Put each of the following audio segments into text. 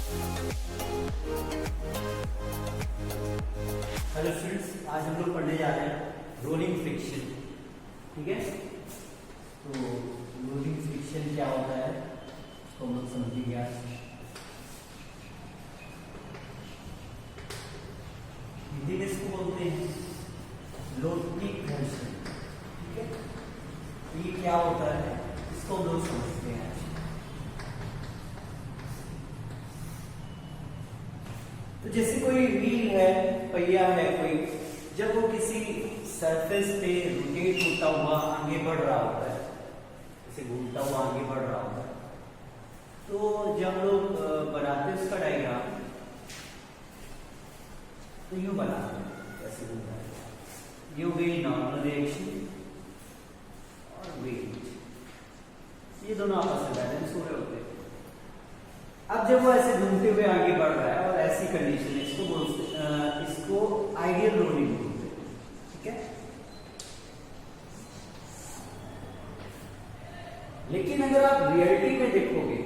Hello students, आज हम लोग पढ़ने जा रहे हैं रोलिंग फ्रिक्शन। ठीक है, तो रोलिंग फ्रिक्शन क्या होता है तो हम लोग समझेंगे आज। हिंदी में इसको बोलते हैं लोटनिक घर्षण। ठीक है, तो ये क्या होता है इसको हम लोग समझते हैं आज। तो जैसे कोई व्हील है, पहिया है कोई, जब वो किसी सरफेस पे रोटेट होता हुआ आगे बढ़ रहा होता है, जैसे घूमता हुआ आगे बढ़ रहा होता है, तो जब हम लोग बनाते हैं उसका डायग्राम तो यूं बनाते हैं, कैसे बनता है। ये हो गई नॉर्मल रिएक्शन और वेट, ये दोनों आपस में बैलेंस हो रहे होते हैं। अब जब वो ऐसे घूमते हुए आगे बढ़ रहा है और ऐसी कंडीशन है, इसको बोलते इसको आइडियल रोलिंग बोलते हैं। ठीक है, लेकिन अगर आप रियलिटी में देखोगे,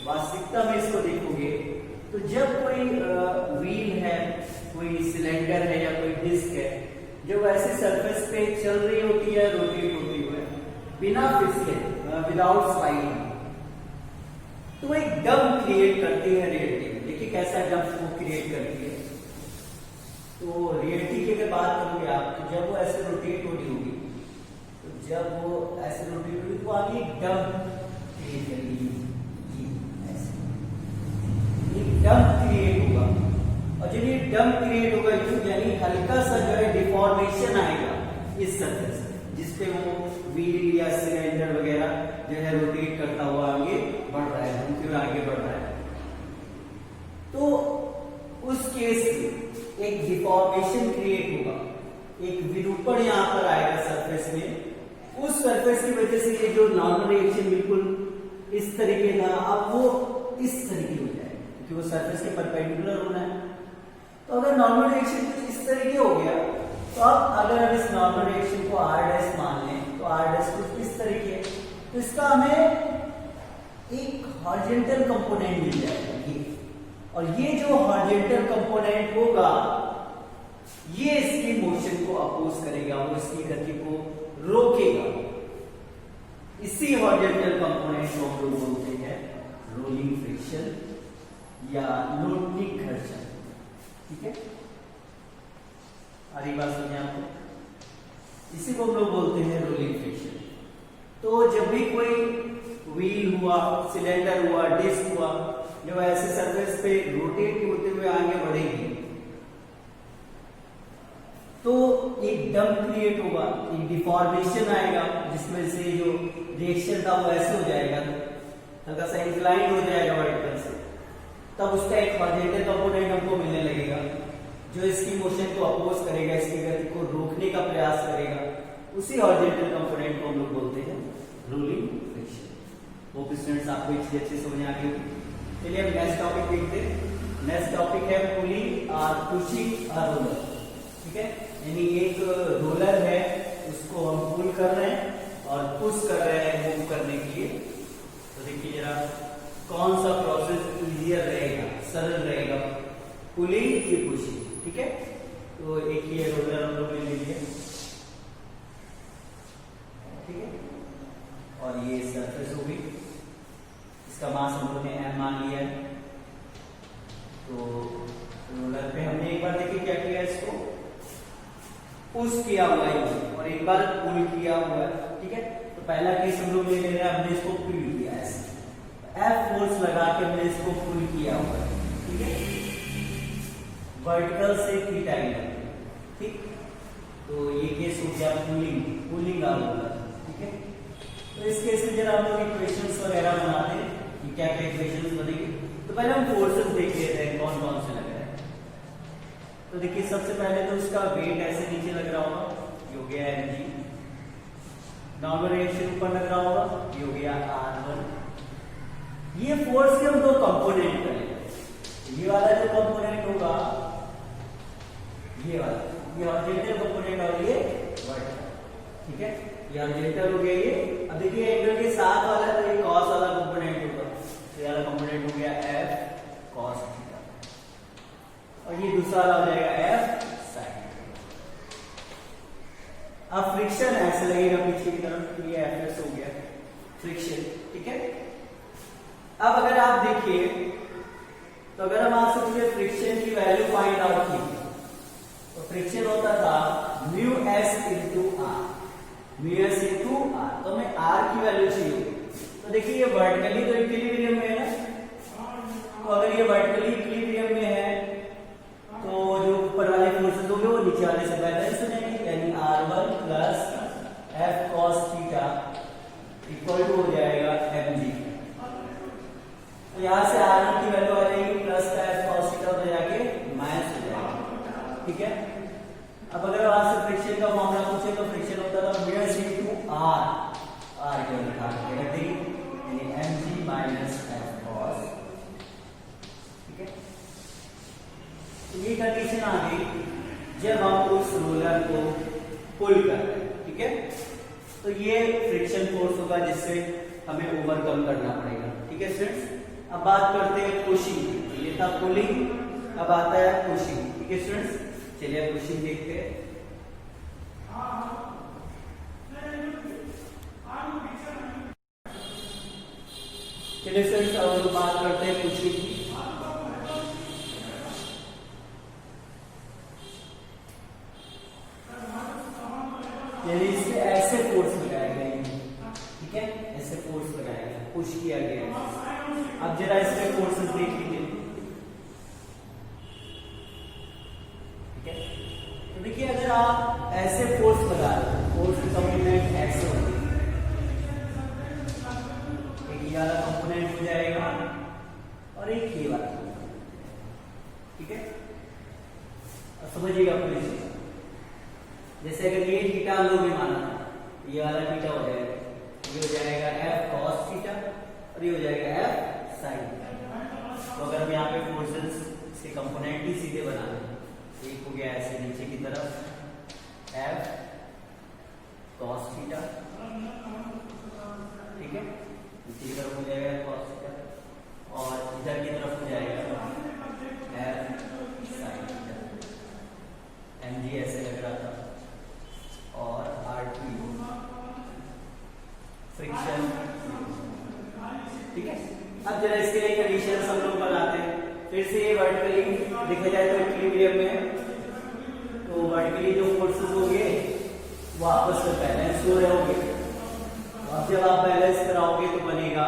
वास्तविकता में इसको देखोगे, तो जब कोई व्हील है, कोई सिलेंडर है या कोई डिस्क है, जब ऐसे सरफेस पे चल रही होती है रोटेट होती हुए बिना फिसले, विदाउट स्लाइडिंग, तो वो एक डंप क्रिएट करती है रियलिटी में। देखिए कैसा डंप वो क्रिएट करती है। तो रियलिटी की अगर बात करोगे आप, तो जब वो ऐसे रोटेट हो रही होगी, तो जब वो ऐसे रोटेट होगी तो आगे एक डंप क्रिएट करेगी, ऐसे एक डंप क्रिएट होगा। और जब ये डंप क्रिएट होगा यानी हल्का सा जो है डिफॉर्मेशन आएगा इस सरफेस जिसपे वो व्हील या सिलेंडर वगैरह जो है रोटेट करता हुआ आगे बढ़ रहा है, घूमते हुए आगे बढ़ रहा है। तो उस केस में एक डिफॉर्मेशन क्रिएट होगा, एक विरूपण यहां पर आएगा सरफेस में। उस सरफेस की वजह से ये जो नॉर्मल रिएक्शन बिल्कुल इस तरीके का, अब वो इस तरीके हो जाएगा क्योंकि वो सरफेस के परपेंडिकुलर होना है। तो अगर नॉर्मल रिएक्शन कुछ इस तरीके हो गया, तो अब अगर हम इस नॉर्मल रिएक्शन को आर डैश मान लें, तो आर डैश कुछ इस तरीके है, तो इसका हमें एक हॉरिजॉन्टल कंपोनेंट मिल जाएगा ये। और ये जो हॉरिजॉन्टल कंपोनेंट होगा ये इसकी मोशन को अपोज करेगा, वो इसकी गति को रोकेगा। इसी हॉरिजॉन्टल कंपोनेंट को हम लोग बोलते हैं रोलिंग फ्रिक्शन या लोटनिक घर्षण। ठीक है, आ रही बात समझे आपको? इसी को हम लोग बोलते हैं रोलिंग फ्रिक्शन। तो जब भी कोई व्हील हुआ, सिलेंडर हुआ, डिस्क हुआ, जो ऐसे सरफेस पे रोटेट होते हुए आगे बढ़ेगी, तो एक डंप क्रिएट होगा, एक डिफॉर्मेशन आएगा जिसमें से जो रिएक्शन था वो ऐसे हो जाएगा, हल्का सा इंक्लाइन हो जाएगा वर्टिकल से। तब उसका एक हॉरिजॉन्टल कंपोनेंट हमको मिलने लगेगा जो इसकी मोशन को अपोज करेगा, इसकी गति को रोकने का प्रयास करेगा। उसी हॉरिजॉन्टल कंपोनेंट को हम लोग बोलते हैं रोलिंग फ्रिक्शन। होप स्टूडेंट्स आपको ये चीज अच्छे समझ आ गई होगी। चलिए अब नेक्स्ट टॉपिक देखते हैं। नेक्स्ट टॉपिक है पुलिंग और पुशिंग अ रोलर। ठीक है, यानी एक रोलर है उसको हम पुल कर रहे हैं और पुश कर रहे हैं मूव करने के लिए। तो देखिए जरा कौन सा प्रोसेस इजियर रहेगा, सरल रहेगा, पुलिंग की पुशिंग। ठीक है, तो एक ये रोलर हम लोग ले लीजिए। ठीक है, और ये सरफेस हो गई, इसका मास हम लोग ने m मान लिया है। तो रोलर पे हमने एक बार देखिए क्या किया, इसको पुश किया हुआ है और एक बार पुल किया हुआ है। ठीक है, तो पहला केस हम लोग ले रहे हैं, हमने इसको पुल किया ऐसे, F फोर्स लगा के हमने इसको पुल किया हुआ है। ठीक है, वर्टिकल से थीटा एंगल। ठीक, तो ये केस हो गया पुलिंग आ रोलर। ठीक है, तो इस केस में जरा हम लोग इक्वेशंस वगैरह बनाते हैं कि क्या क्या इक्वेशंस बनेगी। तो पहले हम फोर्सेस देख लेते हैं कौन कौन से लग रहे हैं। तो देखिए सबसे पहले तो उसका वेट ऐसे नीचे लग रहा होगा, ये हो गया mg। नॉर्मल रिएक्शन ऊपर लग रहा होगा, ये हो गया r1। ये फोर्स के हम दो कंपोनेंट करेंगे। ये वाला जो कंपोनेंट होगा, ये वाला, ये हॉरिजॉन्टल कंपोनेंट और ये वर्टिकल। ठीक है, ये हॉरिजॉन्टल हो गया ये। अब देखिए एंगल के साथ वाला तो ये कॉस वाला कंपोनेंट होगा, ये वाला कंपोनेंट हो गया f cos वाला हो जाएगा F साइन। अब फ्रिक्शन ऐसे लगेगा पीछे की तरफ, ये Fs हो गया फ्रिक्शन, ठीक है। अब अगर आप देखिए तो अगर हम आपसे पूछे फ्रिक्शन की वैल्यू फाइंड आउट की, तो फ्रिक्शन होता था mu S into R, mu S into R, तो हमें आर की वैल्यू चाहिए। तो देखिए ये वर्टिकली तो इक्विलिब्रियम में है ना, तो अगर ये वर्टिकली इक्विलिब्रियम में है तो जो ऊपर वाले फोर्सेस होंगे वो नीचे वाले से बैलेंस हो जाएंगे, यानी R1 plus F cos theta equal to हो जाएगा mg। तो यहां से R1 की वैल्यू आ जाएगी प्लस का एफ कॉस थीटा हो जाके माइनस हो जाएगा, ठीक है। अब अगर आपसे फ्रिक्शन का फॉर्मूला पूछे तो फ्रिक्शन होता था mu S into R, R के लिखा है यानी mg माइनस एफ कॉस, ठीक है। तो ये कंडीशन आ गई जब हम उस रोलर को पुल कर रहे हैं, ठीक है। तो ये फ्रिक्शन फोर्स होगा जिससे हमें ओवरकम करना पड़ेगा, ठीक है स्टूडेंट्स। अब बात करते हैं पुशिंग, तो ये था पुलिंग, अब आता है पुशिंग, ठीक है स्टूडेंट्स। चलिए पुशिंग देखते हैं। चलिए स्टूडेंट्स अब बात करते हैं पुशिंग की। यानी इससे ऐसे फोर्स लगाया गया, ठीक है, ऐसे फोर्स लगाया गया, पुश किया गया। अब जरा इसमें फोर्सेस देख लीजिए, ठीक है। तो देखिए अगर आप ऐसे फोर्स लगा रहे हो, फोर्स की कंपोनेंट ऐसे होगी, एक ये वाला कंपोनेंट हो जाएगा और एक ये वाला, ठीक है। अब समझिएगा प्लीज, जैसे अगर ये थीटा हम लोग ने माना, ये वाला थीटा हो जाएगा, ये हो जाएगा एफ कॉस थीटा और ये हो जाएगा एफ साइन। तो अगर हम यहाँ पे फोर्सेस के कंपोनेंट ही सीधे बना लें, एक हो गया ऐसे नीचे की तरफ एफ कॉस थीटा, ठीक है, नीचे की तरफ हो जाएगा कॉस थीटा और इधर की तरफ हो जाएगा एफ साइन थीटा। mg ऐसे लग रहा था और R2 फ्रिक्शन, ठीक है। अब जरा इसके लिए कंडीशंस हम लोग बनाते हैं। फिर से ये वर्टिकली देखा जाए तो इक्विलिब्रियम में है, तो वर्टिकली जो फोर्सेस होंगे वो आपस में बैलेंस हो रहे होंगे। अब जब आप बैलेंस कराओगे तो बनेगा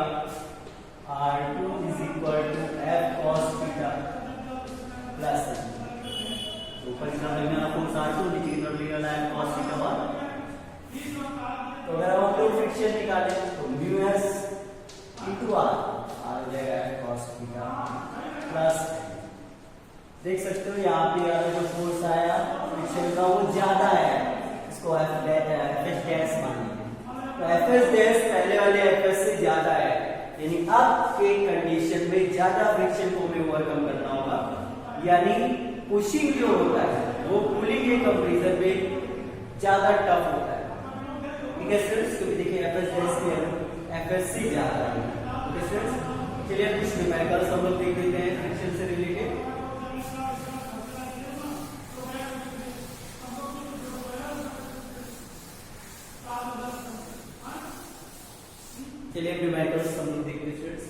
R2 is equal to F cos theta plus ऊपर की तरफ लेना फोर्स R2, नीचे की तरफ लेना है cos थीटा 1। तो अगर हम लोग फ्रिक्शन निकालें तो mu S into R, R हो जाएगा cos थीटा प्लस, देख सकते हो यहाँ पे यार जो फोर्स आया फ्रिक्शन का वो ज्यादा है, इसको एफ डैश मानिए, तो एफ एस डैश पहले वाले एफ एस से ज्यादा है, यानी अब के कंडीशन में ज्यादा फ्रिक्शन को हमें ओवरकम करना होगा, यानी पुशिंग जो होता है वो पुलिंग के कंपैरिजन में ज्यादा टफ होता है, ठीक है स्टूडेंट्स। क्योंकि देखिए एफएस डैश की एफएस से ज्यादा है, ठीक है स्टूडेंट्स। चलिए कुछ न्यूमेरिकल्स हम लोग देख लेते हैं फ्रिक्शन से रिलेटेड। चलिए न्यूमेरिकल्स हम लोग देखते हैं स्टूडेंट्स।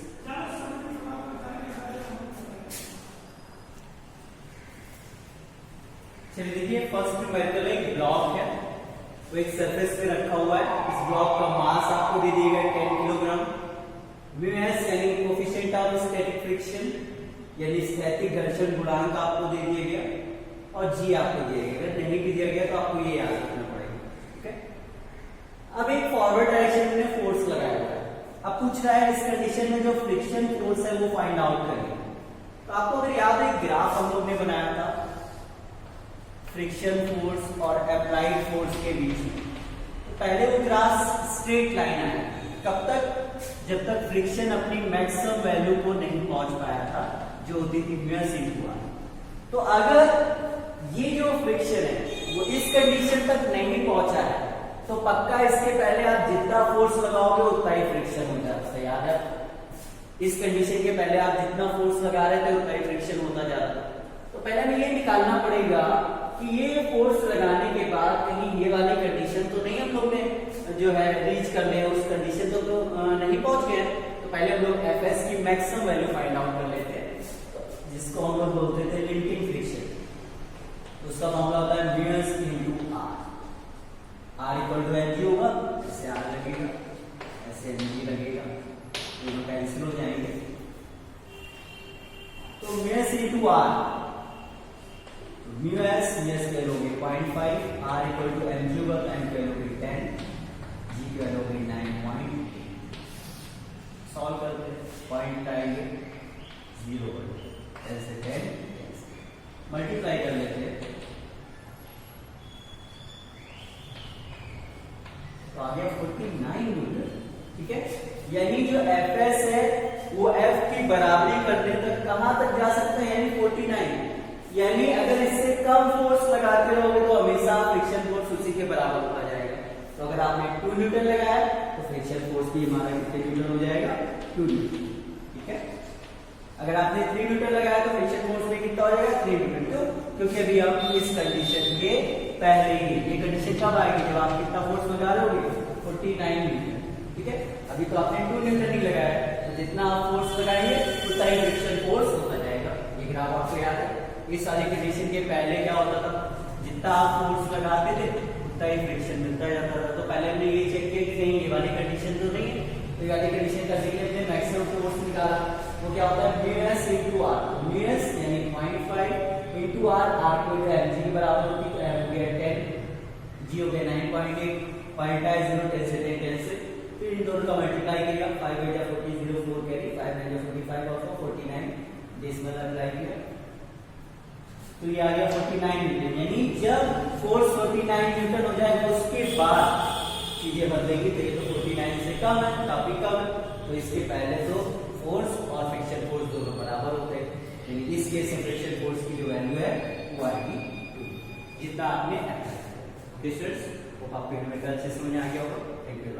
चलिए देखिए फर्स्ट न्यूमेरिकल एक ब्लॉक है, वो एक सरफेस पे रखा हुआ है, इस ब्लॉक का मास आपको दे दिया गया 10 किलोग्राम, म्यू एस यानी कोफिशिएंट ऑफ स्टैटिक फ्रिक्शन यानी स्थैतिक घर्षण गुणांक आपको दे दिया गया और जी आपको दिया गया, अगर नहीं भी दिया गया तो आपको ये याद रखना पड़ेगा, ठीक है। अब एक फॉरवर्ड डायरेक्शन में फोर्स लगाया हुआ है, अब पूछ रहा है इस कंडीशन में जो फ्रिक्शन फोर्स है वो फाइंड आउट करें। तो आपको अगर याद है ग्राफ हम लोग ने बनाया था फ्रिक्शन फोर्स और अप्लाइड फोर्स के बीच में, तो पहले वो ग्राफ स्ट्रेट लाइन है, कब तक, जब तक फ्रिक्शन अपनी मैक्सिमम वैल्यू को नहीं पहुंच पाया था जो होती थी म्यू एस इनटू आर। तो अगर ये जो फ्रिक्शन है वो इस कंडीशन तक नहीं पहुंचा है तो पक्का इसके पहले आप जितना फोर्स लगाओगे उतना ही फ्रिक्शन हो जाता है, याद है। इस कंडीशन के पहले आप जितना फोर्स लगा रहे थे उतना ही फ्रिक्शन होता जा रहा था, तो पहले हमें ये निकालना पड़ेगा कि ये फोर्स लगाने के बाद कहीं ये वाली कंडीशन तो नहीं हम लोग ने जो है रीच कर ले, उस कंडीशन तो नहीं पहुंच गए। तो पहले हम लोग Fs की मैक्सिमम वैल्यू फाइंड आउट कर लेते हैं, जिसको हम लोग बोलते थे लिंकिंग फ्रिक्शन। तो उसका मामला होता है mu S into R. R equal to H होगा, ऐसे आर लगेगा, ऐसे एनजी लगेगा, दोनों कैंसिल हो जाएंगे। तो म्यूएस इनटू आर, म्यूएस कह लोगे 0.5, आर इक्वल टू एमजी होगा, एम कह लोगे 10, जी कह लोगे 9.8। सॉल्व करते हैं, पॉइंट आएंगे 0 ऐसे 10 मल्टीप्लाई कर लेते हैं, तो आ गया 49 न्यूटन। ठीक है, यानी जो Fs है वो F की बराबरी करने तक कहां तक जा सकते हैं, यानी 49। यानी अगर इससे कम फोर्स लगाते रहोगे तो हमेशा फ्रिक्शन फोर्स उसी के बराबर होता जाएगा। तो अगर आपने 2 न्यूटन लगाया तो फ्रिक्शन फोर्स भी हमारा कितने न्यूटन हो जाएगा, 2 न्यूटन। ठीक है, अगर आपने 3 न्यूटन लगाया तो फ्रिक्शन फोर्स भी कितना हो जाएगा, 3 न्यूटन। क्यों? क्योंकि अभी हम इस कंडीशन के पहले ही, ये कंडीशन कब आएगी, जब आप कितना फोर्स लगा रहे होगे, 49 न्यूटन। ठीक है, अभी तो आपने 2 न्यूटन ही लगाया, तो जितना आप फोर्स लगाएंगे उतना ही फ्रिक्शन फोर्स होता जाएगा। ये ग्राफ आपको याद है, इस वाली कंडीशन के पहले क्या होता था, जितना आप फोर्स लगाते थे उतना ही फ्रिक्शन मिलता जाता था। तो पहले हमने ये चेक किया कि नहीं ये वाली कंडीशन तो नहीं है, तो ये वाली कंडीशन करने के लिए हमने मैक्सिमम फोर्स निकाला। वो क्या होता है, म्यूएस इनटू आर, म्यूएस यानी 0.5 इनटू आर, आर को mg के बराबर होती है, तो m हो गया 10, g हो गया 9.8, पॉइंट है 0, 10 से 10 से, फिर इन दोनों का मल्टीप्लाई किया, 5 8 40 0 4 कैरी 5 9 45 और 49 डेसिमल अप्लाई किया, तो ये आ गया 49 न्यूटन। यानी जब फोर्स 49 न्यूटन हो जाए तो उसके बाद चीजें बदलेंगी। तो ये तो 49 से कम है, काफी कम है, तो इसके पहले तो फोर्स और फ्रिक्शन फोर्स दोनों बराबर होते हैं। यानी इस केस में फ्रिक्शन फोर्स की जो वैल्यू है वो आएगी 2, जितना आपने अप्लाई किया। स्टूडेंट्स, वो आपको अच्छे से समझ आ गया होगा। Thank you.